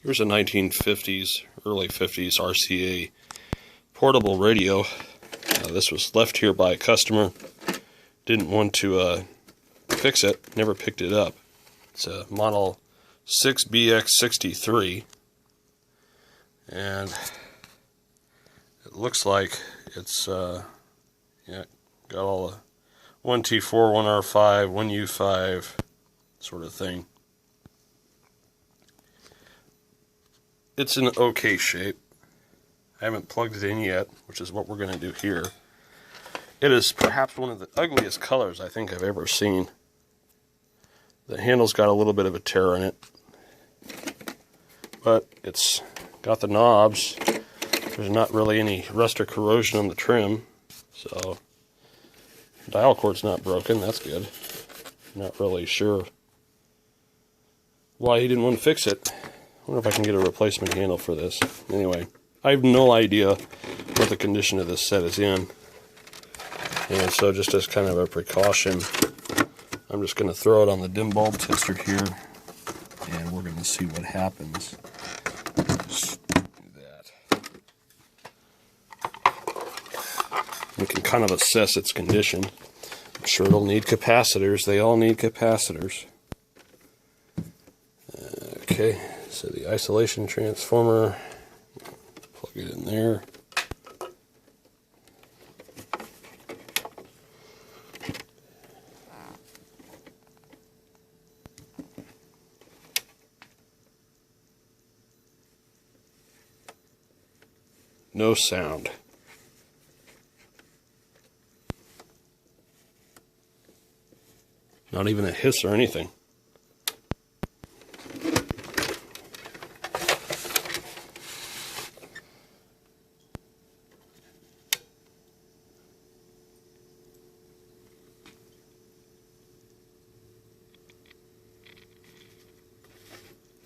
Here's a 1950s, early 50s RCA portable radio. This was left here by a customer. Didn't want to fix it, never picked it up. It's a model 6BX63, and it looks like it's got all the 1T4, 1R5, 1U5 sort of thing. It's in okay shape. I haven't plugged it in yet, which is what we're going to do here. It is perhaps one of the ugliest colors I think I've ever seen. The handle's got a little bit of a tear in it, but it's got the knobs. There's not really any rust or corrosion on the trim, so dial cord's not broken. That's good. Not really sure why he didn't want to fix it. I wonder if I can get a replacement handle for this. Anyway, I have no idea what the condition of this set is in. And so just as kind of a precaution, I'm just going to throw it on the dim bulb tester here, and we're going to see what happens. Just do that. We can kind of assess its condition. I'm sure it'll need capacitors. They all need capacitors. Okay. So the isolation transformer, plug it in there. No sound. Not even a hiss or anything.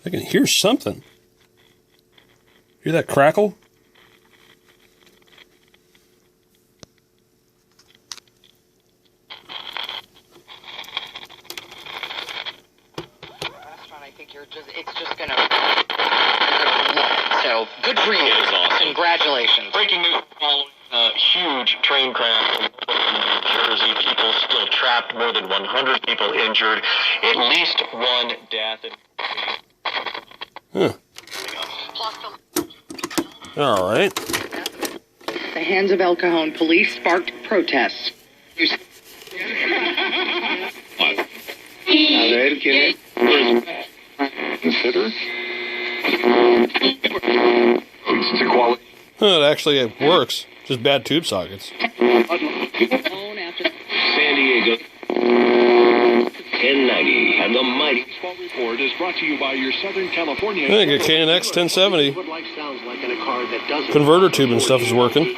I can hear something. Hear that crackle? I think it's just gonna so good for you. It is awesome. Congratulations. Breaking news following a huge train crash in New Jersey. People still trapped, more than 100 people injured, at least one death. Huh. All right. The hands of El Cajon police sparked protests. Consider It actually works. Just bad tube sockets. San Diego. 1090 and the mighty report is brought to you by your Southern California. I think a KNX 1070 converter tube and stuff is working.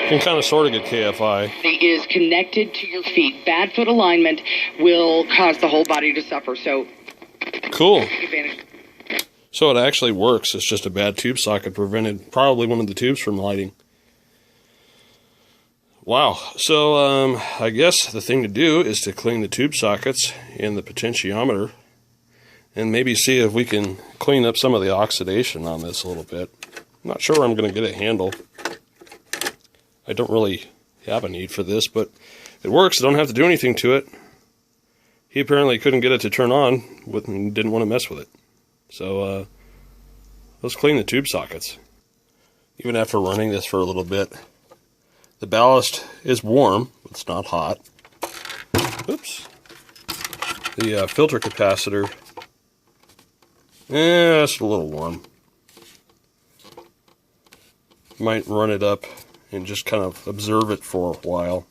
Can kind of sort of get KFI. It is connected to your feet. Bad foot alignment will cause the whole body to suffer. So cool. So it actually works. It's just a bad tube socket prevented probably one of the tubes from lighting. Wow. So I guess the thing to do is to clean the tube sockets and the potentiometer and maybe see if we can clean up some of the oxidation on this a little bit. I'm not sure I'm going to get a handle. I don't really have a need for this, but it works. I don't have to do anything to it. He apparently couldn't get it to turn on and didn't want to mess with it. So let's clean the tube sockets. Even after running this for a little bit, the ballast is warm. It's not hot. Oops. The filter capacitor, it's a little warm. Might run it up and just kind of observe it for a while.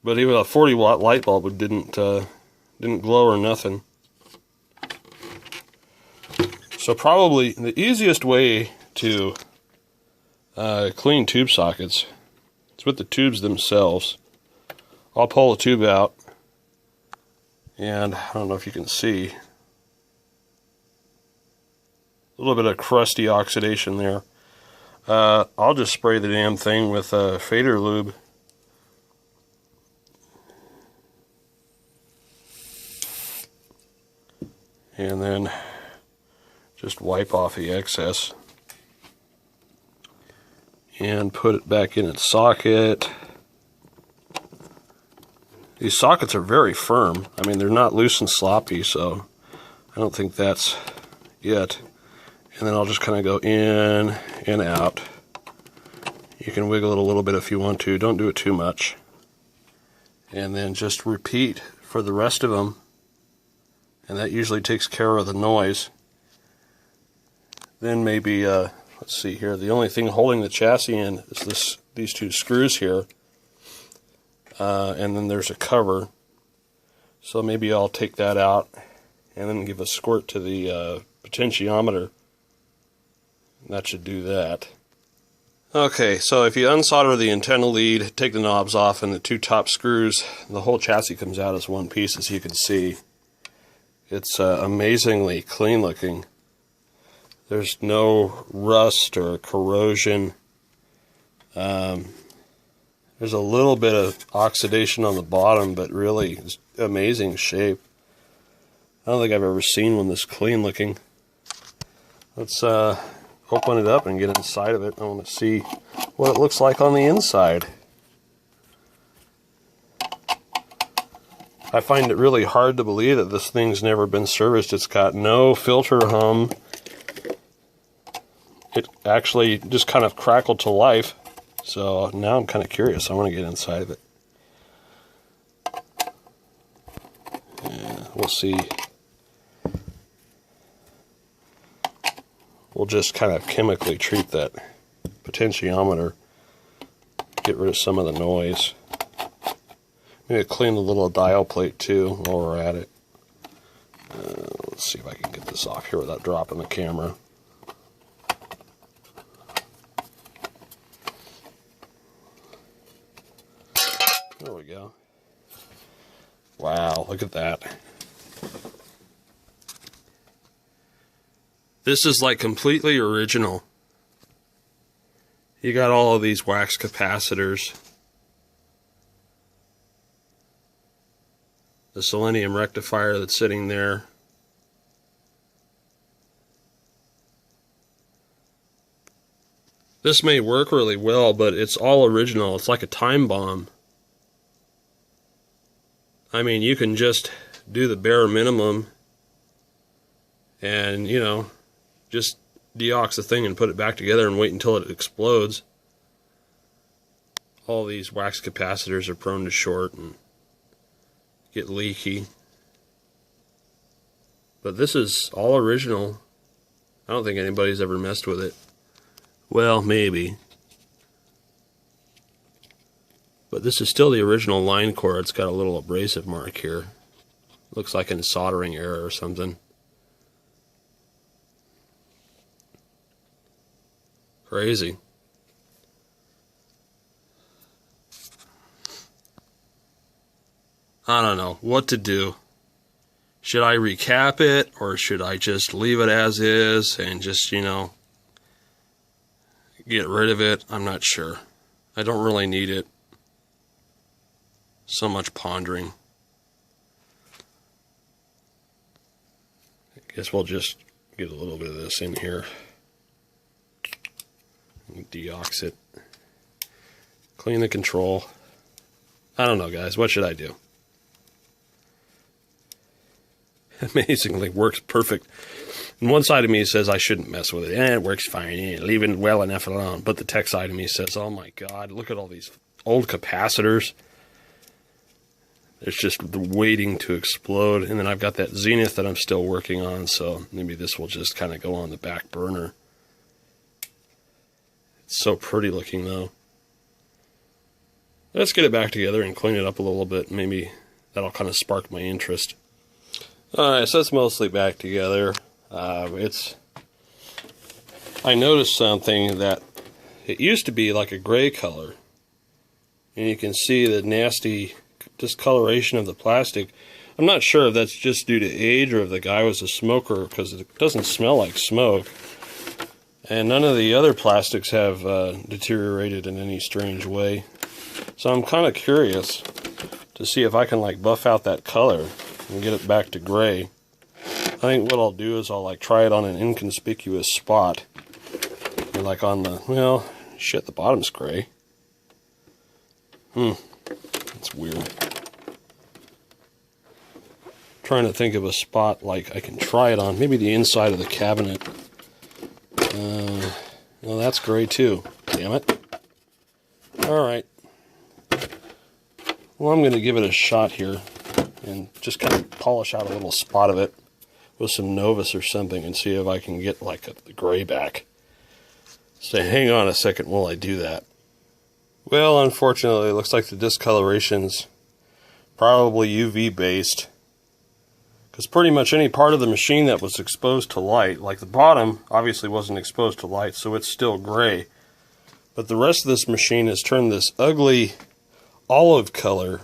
But even a 40-watt light bulb didn't glow or nothing. So probably the easiest way to clean tube sockets is with the tubes themselves. I'll pull the tube out, and I don't know if you can see. A little bit of crusty oxidation there. I'll just spray the damn thing with fader lube. And then just wipe off the excess. And put it back in its socket. These sockets are very firm. I mean, they're not loose and sloppy, so I don't think that's it. And then I'll just kind of go in and out. You can wiggle it a little bit if you want to. Don't do it too much. And then just repeat for the rest of them. And that usually takes care of the noise. Then maybe, let's see here. The only thing holding the chassis in is these two screws here. And then there's a cover. So maybe I'll take that out and then give a squirt to the potentiometer. That should do that. Okay, so if you unsolder the antenna lead, take the knobs off and the two top screws, the whole chassis comes out as one piece, as you can see. It's amazingly clean looking. There's no rust or corrosion. There's a little bit of oxidation on the bottom, but really it's amazing shape. I don't think I've ever seen one this clean looking. Let's open it up and get inside of it. I want to see what it looks like on the inside. I find it really hard to believe that this thing's never been serviced. It's got no filter hum. It actually just kind of crackled to life. So now I'm kind of curious. I want to get inside of it. Yeah, we'll see. We'll just kind of chemically treat that potentiometer. Get rid of some of the noise. Maybe clean the little dial plate too while we're at it. Let's see if I can get this off here without dropping the camera. There we go. Wow, look at that. This is like completely original. You got all of these wax capacitors. The selenium rectifier that's sitting there. This may work really well, but it's all original. It's like a time bomb. I mean, you can just do the bare minimum and, you know, just deox the thing and put it back together and wait until it explodes. All these wax capacitors are prone to short and get leaky. But this is all original. I don't think anybody's ever messed with it. Well, maybe. But this is still the original line core. It's got a little abrasive mark here. Looks like a soldering error or something. Crazy. I don't know what to do. Should I recap it, or should I just leave it as is and just, you know, get rid of it? I'm not sure. I don't really need it. So much pondering. I guess we'll just get a little bit of this in here. Deox it. Clean the control. I don't know, guys. What should I do? Amazingly works perfect. And one side of me says I shouldn't mess with it. It works fine. Leave it well enough alone. But the tech side of me says, oh my God, look at all these old capacitors. It's just waiting to explode. And then I've got that Zenith that I'm still working on. So maybe this will just kind of go on the back burner. It's so pretty looking though. Let's get it back together and clean it up a little bit. Maybe that'll kind of spark my interest. Alright, so it's mostly back together. I noticed something that it used to be like a gray color. And you can see the nasty discoloration of the plastic. I'm not sure if that's just due to age or if the guy was a smoker, because it doesn't smell like smoke. And none of the other plastics have deteriorated in any strange way. So I'm kind of curious to see if I can like buff out that color and get it back to gray. I think what I'll do is I'll like try it on an inconspicuous spot. And like on the, well, shit, the bottom's gray. That's weird. Trying to think of a spot like I can try it on. Maybe the inside of the cabinet. Well, that's gray too. Damn it. Alright. Well, I'm going to give it a shot here and just kind of polish out a little spot of it with some Novus or something and see if I can get like the gray back. So hang on a second while I do that. Well, unfortunately, it looks like the discoloration's probably UV based. Because pretty much any part of the machine that was exposed to light, like the bottom obviously wasn't exposed to light, so it's still gray. But the rest of this machine has turned this ugly olive color.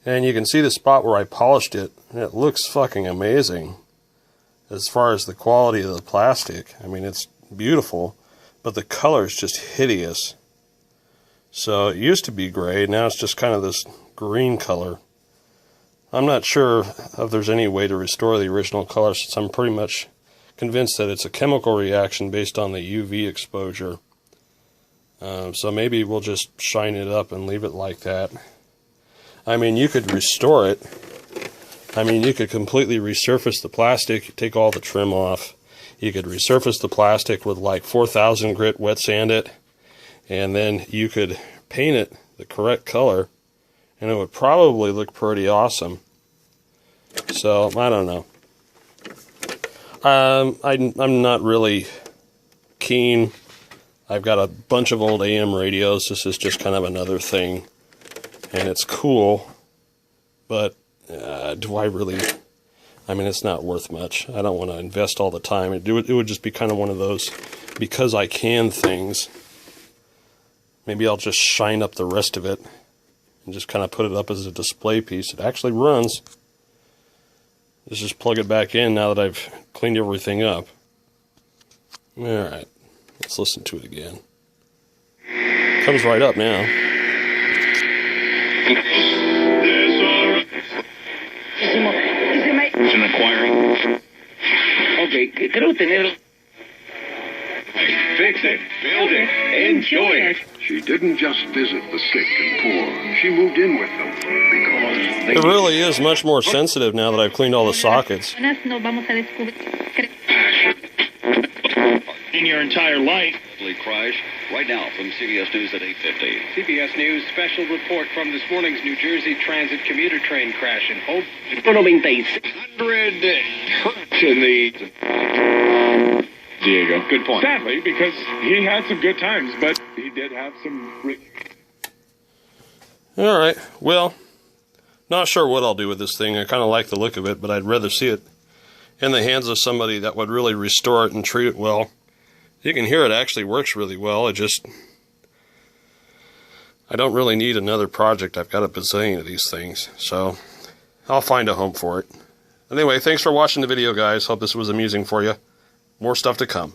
And you can see the spot where I polished it, and it looks fucking amazing. As far as the quality of the plastic, I mean, it's beautiful, but the color is just hideous. So it used to be gray, now it's just kind of this green color. I'm not sure if there's any way to restore the original color, since I'm pretty much convinced that it's a chemical reaction based on the UV exposure. So maybe we'll just shine it up and leave it like that. I mean, you could restore it. I mean, you could completely resurface the plastic, take all the trim off. You could resurface the plastic with like 4000 grit, wet sand it, and then you could paint it the correct color, and it would probably look pretty awesome. So, I don't know. I'm not really keen. I've got a bunch of old AM radios. This is just kind of another thing. And it's cool. But, do I really... I mean, it's not worth much. I don't want to invest all the time. It would just be kind of one of those because I can things. Maybe I'll just shine up the rest of it and just kind of put it up as a display piece. It actually runs. Let's just plug it back in now that I've cleaned everything up. Alright, let's listen to it again. Comes right up now. It's an acquiring. Okay, creo tener... Fix it, build it, enjoy it. She didn't just visit the sick and poor. She moved in with them because It really is much more sensitive now that I've cleaned all the sockets. in your entire life. Crash right now from CBS News at 8:50. CBS News special report from this morning's New Jersey Transit commuter train crash in Hope. 100 hertz in the... Diego, Good point. Sadly, because he had some good times, but he did have some... Alright, well, not sure what I'll do with this thing. I kind of like the look of it, but I'd rather see it in the hands of somebody that would really restore it and treat it well. You can hear it actually works really well. I don't really need another project. I've got a bazillion of these things, so I'll find a home for it. Anyway, thanks for watching the video, guys. Hope this was amusing for you. More stuff to come.